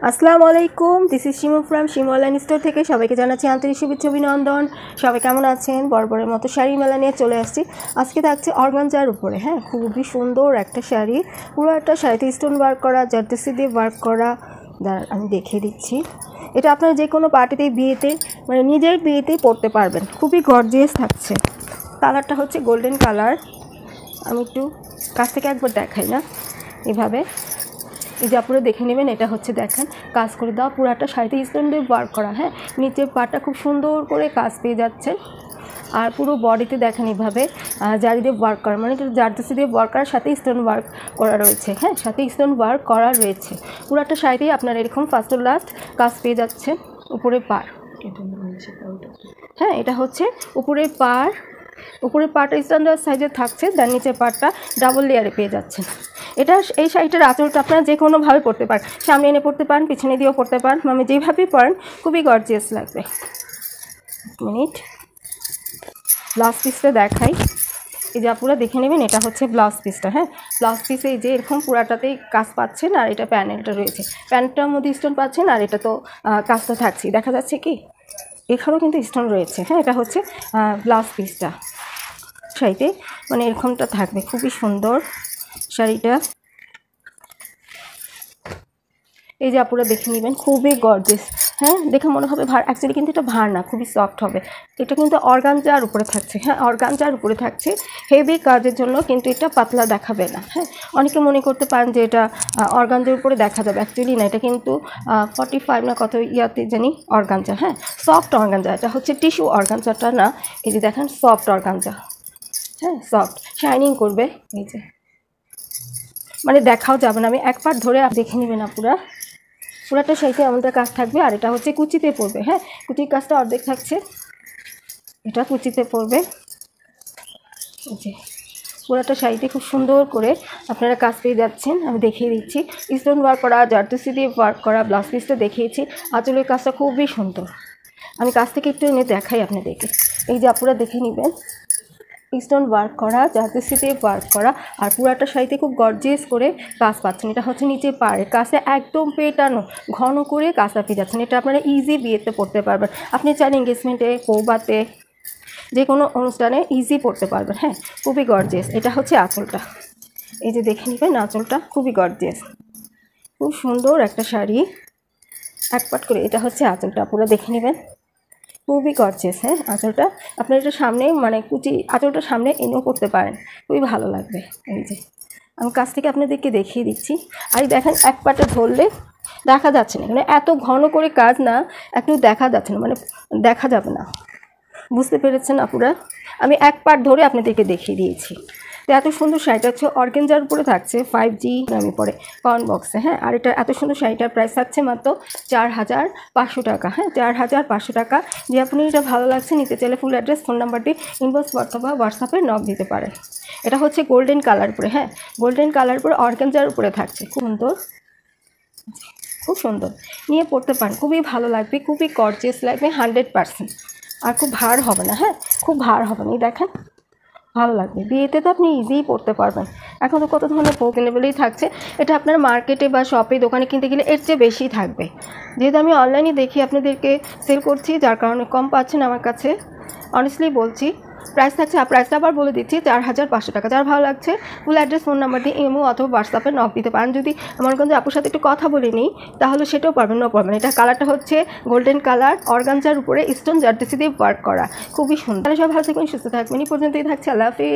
আসসালামু আলাইকুম, this is Shimu from Shimu online store থেকে সবাইকে জানাচ্ছি আন্তরিক শুভেচ্ছা অভিনন্দন। সবাই কেমন আছেন? বরাবরের মতো শাড়ি মেলা নিয়ে চলে আসছি। আজকে থাকছে অর্গানজার উপরে, হ্যাঁ, খুবই সুন্দর একটা শাড়ি, পুরো একটা শাড়িতে স্টোন ওয়ার্ক করা, জারদোসি দিয়ে ওয়ার্ক করা। আমি দেখিয়ে দিচ্ছি। এটা আপনারা যে কোনো পার্টিতে, বিয়েতে, মানে নিজের বিয়েতেই পরতে পারবেন। খুবই গর্জিয়াস থাকছে। কালারটা হচ্ছে গোল্ডেন কালার। আমি একটু কাছ থেকে একবার দেখাই না, এভাবে এই যে আপনারা দেখে নেবেন। এটা হচ্ছে দেখেন কাজ করে দেওয়া, পুরাটা শাড়িতে স্টোন দিয়ে ওয়ার্ক করা, হ্যাঁ, নিচের পাটটা খুব সুন্দর করে কাজ পেয়ে যাচ্ছেন। আর পুরো বডিতে দেখেন এইভাবে জারি দিয়ে ওয়ার্ক করা, মানে জারদোসি দিয়ে ওয়ার্ক করার সাথে স্টোন ওয়ার্ক করা রয়েছে, হ্যাঁ, সাথে স্টোন ওয়ার্ক করা রয়েছে। পুরাটা শাড়িতেই আপনারা এরকম ফার্স্ট টু লাস্ট কাজ পেয়ে যাচ্ছেন। উপরে পাড়, হ্যাঁ, এটা হচ্ছে উপরের পাড়। উপরের পাড়টা স্ট্যান্ডার্ড সাইজের থাকছে, তার নিচের পাড়টা ডাবল লেয়ারে পেয়ে যাচ্ছেন। এই শাড়িটার আঁচলটা আপনারা যে কোনোভাবে পরতে পারেন, সামনে এনে পরতে পারেন, পিছনে দিয়েও পরতে পারেন, মানে যেভাবেই পরেন খুবই গর্জিয়াস লাগবে। মিনিট, ব্লাউজ পিসটা দেখাই। এই যে আপনারা দেখে নেবেন, এটা হচ্ছে ব্লাউজ পিসটা, হ্যাঁ, ব্লাউজ পিসে এই যে এরকম পুরাটাতেই কাজ পাচ্ছেন। আর এটা প্যানেলটা রয়েছে, প্যান্টটার মধ্যে স্টোন পাচ্ছেন। আর এটা তো কাজটা থাকছেই, দেখা যাচ্ছে কি এখানেও কিন্তু স্টোন রয়েছে, হ্যাঁ। এটা হচ্ছে ব্লাউজ পিসটা, শাড়িতে মানে এরকমটা থাকবে, খুবই সুন্দর শাড়িটা। এই যে আপনারা দেখে নেবেন, খুবই গর্জিয়াস, হ্যাঁ, দেখে মনে হবে ভার, অ্যাকচুয়ালি কিন্তু এটা ভার না, খুবই সফট হবে। এটা কিন্তু অর্গানজার উপরে থাকছে, হ্যাঁ, অর্গানজার উপরে থাকছে। হেভি কাজের জন্য কিন্তু এটা পাতলা দেখাবে না, হ্যাঁ। অনেকে মনে করতে পারেন যে এটা অর্গানজার উপরে দেখা যাবে, অ্যাকচুয়ালি না। এটা কিন্তু 45 না কত ইয়াতে জানি অর্গানজা, হ্যাঁ, সফট অর্গানজা। এটা হচ্ছে টিস্যু অর্গানজাটা না। এই যে দেখেন সফট অর্গানজা, হ্যাঁ, সফট শাইনিং করবে। এই যে মানে দেখাও যাবে না, আমি এক পার্ট ধরে দেখে নেবেন আপনারা। পুরাটা শাড়িতে এমনটা কাজ থাকবে। আর এটা হচ্ছে কুচিতে পড়বে, হ্যাঁ, কুচির কাজটা অর্ধেক থাকছে, এটা কুচিতে পড়বে। এই যে পুরাটা শাড়িতে খুব সুন্দর করে আপনারা কাজ পেয়ে যাচ্ছেন। আমি দেখিয়ে দিচ্ছি, স্টোন ওয়ার্ক করা, জারদোসি দিয়ে ওয়ার্ক করা। ব্লাউজ পিসটা দেখিয়েছি, আঁচলের কাজটা খুবই সুন্দর। আমি কাছ থেকে একটু এনে দেখাই আপনাদেরকে। এই যে আপনারা দেখে নেবেন, স্টোন ওয়ার্ক করা, জারদোসি দিয়ে ওয়ার্ক করা। আর পুরাটা শাড়িতে খুব গর্জিয়াস করে কাজ পাচ্ছেন। এটা হচ্ছে নিচে পাড়ে কাজে একদম পেটানো, ঘন করে কাজটা পেয়ে যাচ্ছেন। এটা আপনারা ইজি বিয়েতে পড়তে পারবেন। আপনি চাইলে এঙ্গেজমেন্টে, বৌভাতে, যে কোনো অনুষ্ঠানে ইজি পড়তে পারবেন, হ্যাঁ, খুবই গর্জিয়াস। এটা হচ্ছে আঁচলটা, এই যে দেখে নেবেন, আঁচলটা খুবই গর্জিয়াস, খুব সুন্দর একটা শাড়ি। এক পাট করে এটা হচ্ছে আঁচলটা, পুরো দেখে নেবেন, খুবই গর্জিয়াস, হ্যাঁ। আঁচলটা আপনার এটা সামনে, মানে কুচি আঁচলটা সামনে এনেও করতে পারেন, খুবই ভালো লাগবে। এই যে আমি কাছ থেকে আপনাদেরকে দেখিয়ে দিচ্ছি। আর দেখেন এক পাটে ধরলে দেখা যাচ্ছে না, মানে এত ঘন করে কাজ না, একটু দেখা যাচ্ছে না, মানে দেখা যাবে না, বুঝতে পেরেছেন আপনারা? আমি এক পার্ট ধরে আপনাদেরকে দেখিয়ে দিয়েছি। তো এত সুন্দর শাড়িটা হচ্ছে অর্গানজার উপরে থাকছে, 5G নামে পড়ে কমেন্ট বক্সে, হ্যাঁ। আর এটা এত সুন্দর শাড়িটার প্রাইস থাকছে মাত্র 4500 টাকা, হ্যাঁ, 4500 টাকা। যে আপনি এটা ভালো লাগছে নিতে চাইলে ফুল অ্যাড্রেস, ফোন নাম্বারটি ইনবক্স অথবা হোয়াটসঅ্যাপে নক দিতে পারেন। এটা হচ্ছে গোল্ডেন কালার উপরে, হ্যাঁ, গোল্ডেন কালার উপরে অর্গানজার উপরে থাকছে, খুব সুন্দর, খুব সুন্দর। নিয়ে পড়তে পারেন, খুবই ভালো লাগবে, খুবই গর্জিয়াস লাগবে 100%। আর খুব ভার হবে না, হ্যাঁ, খুব ভার হবে না। এই দেখেন, ভালো লাগবে। বিয়েতে তো আপনি ইজিই পড়তে পারবেন। এখন তো কত ধরনের পোকেলেবেলই থাকছে। এটা আপনার মার্কেটে বা শপে, দোকানে কিনতে গেলে এর চেয়ে বেশি থাকবে। যেহেতু আমি অনলাইনে দেখি আপনাদেরকে সেল করছি, যার কারণে কম পাচ্ছেন আমার কাছে, অনেস্টলি বলছি। প্রাইস থাকছে, প্রাইসটা আবার বলে দিচ্ছি, 4500 টাকা। যার ভালো লাগছে ফুল অ্যাড্রেস, ফোন নাম্বার দিয়ে ইমো অথবা হোয়াটসঅ্যাপে নক দিতে পারেন। যদি আমার কাছে আপুর সাথে একটু কথা বলে নিই তাহলে সেটাও পারবেন, নো প্রবলেম। এটা কালারটা হচ্ছে গোল্ডেন কালার, অর্গানজার উপরে স্টোন জারদোসি দিয়ে ওয়ার্ক করা, খুবই সুন্দর। সবাই ভালো থাকবেন, সুস্থ থাকবেন। এই পর্যন্তই থাকছে, আল্লাহ হাফেজ।